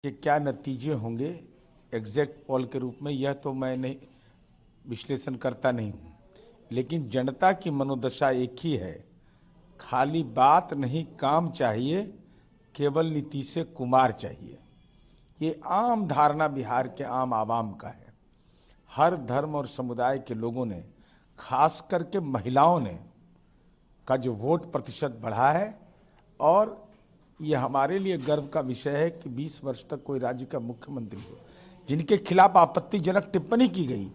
कि क्या नतीजे होंगे एग्जैक्ट पोल के रूप में, यह तो मैं नहीं विश्लेषण करता नहीं हूँ, लेकिन जनता की मनोदशा एक ही है। खाली बात नहीं, काम चाहिए, केवल नीतीश कुमार चाहिए। ये आम धारणा बिहार के आम आवाम का है। हर धर्म और समुदाय के लोगों ने, खास करके महिलाओं ने का जो वोट प्रतिशत बढ़ा है, और ये हमारे लिए गर्व का विषय है कि 20 वर्ष तक कोई राज्य का मुख्यमंत्री हो जिनके खिलाफ आपत्तिजनक टिप्पणी की गई,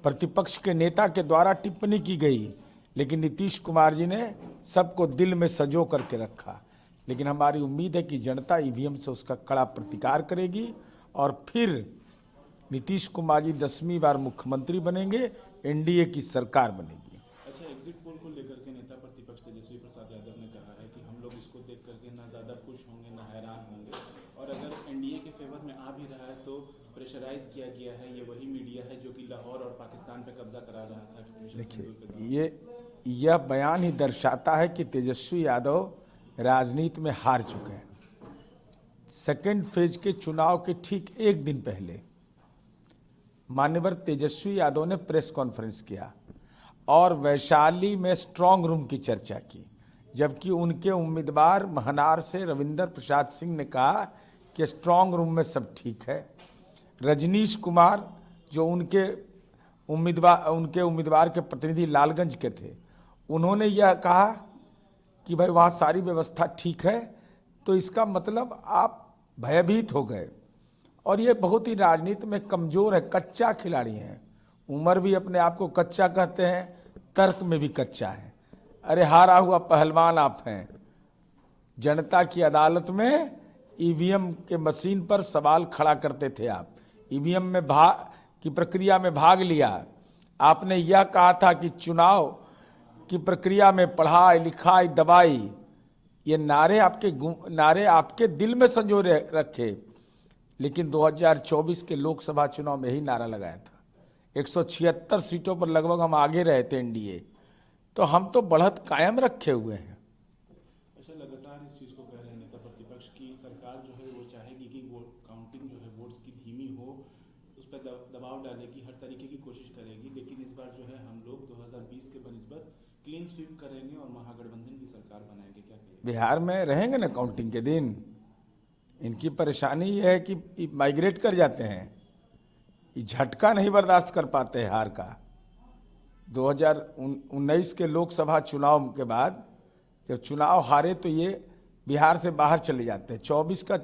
प्रतिपक्ष के नेता के द्वारा टिप्पणी की गई, लेकिन नीतीश कुमार जी ने सबको दिल में संजो करके रखा। लेकिन हमारी उम्मीद है कि जनता ईवीएम से उसका कड़ा प्रतिकार करेगी और फिर नीतीश कुमार जी 10वीं बार मुख्यमंत्री बनेंगे, एनडीए की सरकार बनेगी। अच्छा, एग्जिट पोल को लेकर के नेता प्रतिपक्ष तेजस्वी प्रसाद यादव ने कहा है कि हम लोग इसको देख करके ना ज़्यादा खुश होंगे ना हैरान होंगे, और अगर एनडीए के फेवर में आ भी रहा है तो प्रेशराइज किया गया है। ये वही मीडिया है जो कि लाहौर और पाकिस्तान पे कब्जा करा रहा था। देखिए, यह बयान ही दर्शाता है कि तेजस्वी यादव राजनीति में हार चुके हैं। सेकेंड फेज के चुनाव के ठीक एक दिन पहले मान्यवर तेजस्वी यादव ने प्रेस कॉन्फ्रेंस किया और वैशाली में स्ट्रांग रूम की चर्चा की, जबकि उनके उम्मीदवार महनार से रविंदर प्रसाद सिंह ने कहा कि स्ट्रांग रूम में सब ठीक है। रजनीश कुमार जो उनके उम्मीदवार के प्रतिनिधि लालगंज के थे, उन्होंने यह कहा कि भाई वहाँ सारी व्यवस्था ठीक है। तो इसका मतलब आप भयभीत हो गए, और ये बहुत ही राजनीति में कमजोर है, कच्चा खिलाड़ी हैं। उमर भी अपने आप को कच्चा कहते हैं, तर्क में भी कच्चा है। अरे हारा हुआ पहलवान आप हैं। जनता की अदालत में ईवीएम के मशीन पर सवाल खड़ा करते थे आप, ईवीएम में की प्रक्रिया में भाग लिया। आपने यह कहा था कि चुनाव की प्रक्रिया में पढ़ाई लिखाई दवाई, ये नारे आपके दिल में संजो रखे। लेकिन 2024 के लोकसभा चुनाव में ही नारा लगाया था। 176 सीटों पर लगभग हम आगे रहे थे एनडीए, तो हम तो बढ़त कायम रखे हुए हैं। अच्छा, लगातार इस चीज़ को कह रहे हैं नेता प्रतिपक्ष की सरकार जो है वो चाहेगी कि वोट काउंटिंग जो है वोट्स की धीमी हो, उस पर दबाव डालेगी, हर तरीके की कोशिश करेगी। लेकिन इस बार जो है हम लोग 2020 के बनिस्बत क्लीन स्वीप करेंगे और महागठबंधन की सरकार बनाएंगे। क्या कहेंगे? बिहार में रहेंगे ना काउंटिंग के दिन। इनकी परेशानी यह है कि माइग्रेट कर जाते हैं, ये झटका नहीं बर्दाश्त कर पाते हैं हार का। 2019 के लोकसभा चुनाव के बाद जब चुनाव हारे तो ये बिहार से बाहर चले जाते हैं। 24 का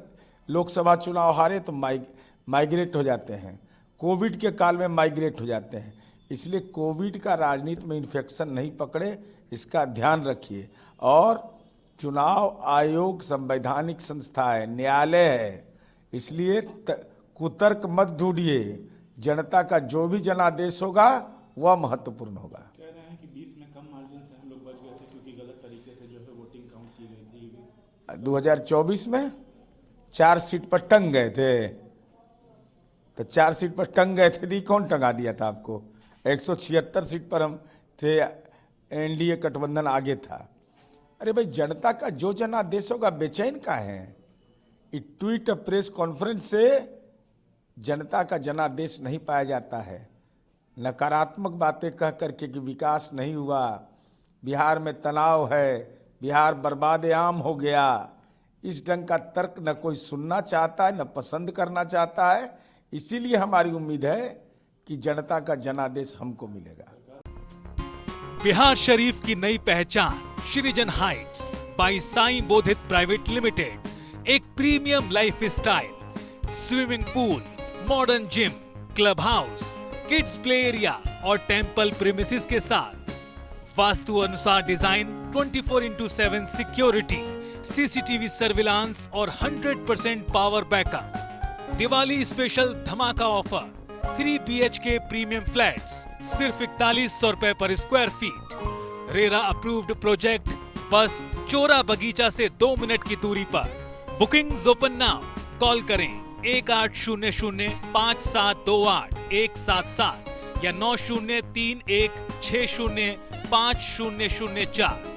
लोकसभा चुनाव हारे तो माइग्रेट हो जाते हैं, कोविड के काल में माइग्रेट हो जाते हैं। इसलिए कोविड का राजनीति में इन्फेक्शन नहीं पकड़े, इसका ध्यान रखिए। और चुनाव आयोग संवैधानिक संस्था है, न्यायालय है, इसलिए कुतर्क मत ढूंढिए। जनता का जो भी जनादेश होगा वह महत्वपूर्ण होगा। कह रहे हैं कि 20 में कम मार्जिन से हम लोग बच गए थे क्योंकि गलत तरीके से जो है वोटिंग काउंट की गई थी। 2024 में 4 सीट पर टंग गए थे, तो 4 सीट पर टंग गए थे, कौन टंगा दिया था आपको? 176 सीट पर हम थे, एनडीए गठबंधन आगे था। अरे भाई, जनता का जो जनादेश होगा, बेचैन का है? ट्वीट प्रेस कॉन्फ्रेंस से जनता का जनादेश नहीं पाया जाता है। नकारात्मक बातें कह करके कि विकास नहीं हुआ, बिहार में तनाव है, बिहार बर्बाद आम हो गया, इस ढंग का तर्क न कोई सुनना चाहता है, न पसंद करना चाहता है। इसीलिए हमारी उम्मीद है कि जनता का जनादेश हमको मिलेगा। बिहार शरीफ की नई पहचान Srijan heights by Sai Bodhit private limited, एक premium lifestyle, swimming pool, modern gym, club house, kids play area और टेंपल प्रीमिसेस के साथ वास्तु अनुसार डिजाइन, 24/7 सिक्योरिटी, सीसीटीवी सर्विलांस और 100% पावर बैकअप। दिवाली स्पेशल धमाका ऑफर, 3 BHK प्रीमियम फ्लैट्स सिर्फ 4100 रुपए पर square feet. RERA approved project, बस चोरा बगीचा से 2 मिनट की दूरी पर। बुकिंग्स ओपन नाउ, कॉल करें 18005728 177 या 9031605004।